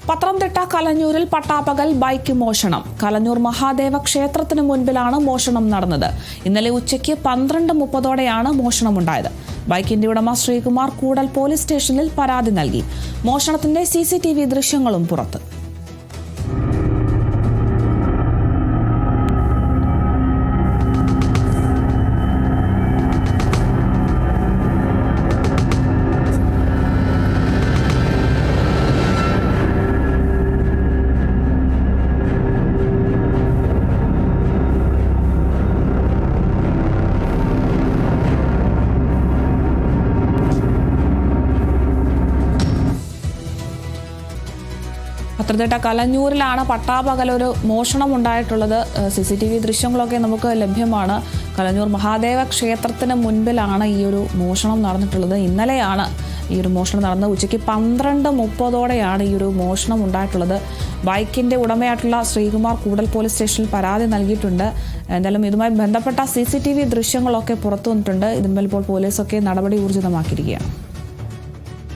പത്തനംതിട്ട കലഞ്ഞൂരിൽ പട്ടാപ്പകൽ ബൈക്ക് മോഷണം. കലഞ്ഞൂർ മഹാദേവ ക്ഷേത്രത്തിന് മുൻപിലാണ് മോഷണം നടന്നത്. ഇന്നലെ ഉച്ചയ്ക്ക് 12:30 മോഷണമുണ്ടായത്. ബൈക്കിന്റെ ഉടമ ശ്രീകുമാർ കൂടൽ പോലീസ് സ്റ്റേഷനിൽ പരാതി നൽകി. മോഷണത്തിന്റെ CCTV ദൃശ്യങ്ങളും പുറത്ത്. പത്തനംതിട്ട കലഞ്ഞൂരിലാണ് പട്ടാപ്പകൽ ഒരു മോഷണം ഉണ്ടായിട്ടുള്ളത്. CCTV ദൃശ്യങ്ങളൊക്കെ നമുക്ക് ലഭ്യമാണ്. കലഞ്ഞൂർ മഹാദേവ ക്ഷേത്രത്തിന് മുൻപിലാണ് ഈ ഒരു മോഷണം നടന്നിട്ടുള്ളത്. ഇന്നലെയാണ് ഈ ഒരു മോഷണം നടന്നത്. ഉച്ചയ്ക്ക് 12:30 ഈ ഒരു മോഷണം ഉണ്ടായിട്ടുള്ളത്. ബൈക്കിന്റെ ഉടമയായിട്ടുള്ള ശ്രീകുമാർ കൂടൽ പോലീസ് സ്റ്റേഷനിൽ പരാതി നൽകിയിട്ടുണ്ട്. എന്തായാലും ഇതുമായി ബന്ധപ്പെട്ട CCTV ദൃശ്യങ്ങളൊക്കെ പുറത്തു വന്നിട്ടുണ്ട്. ഇതിന്മേൽ ഇപ്പോൾ പോലീസൊക്കെ നടപടി ഊർജിതമാക്കിയിരിക്കുകയാണ്.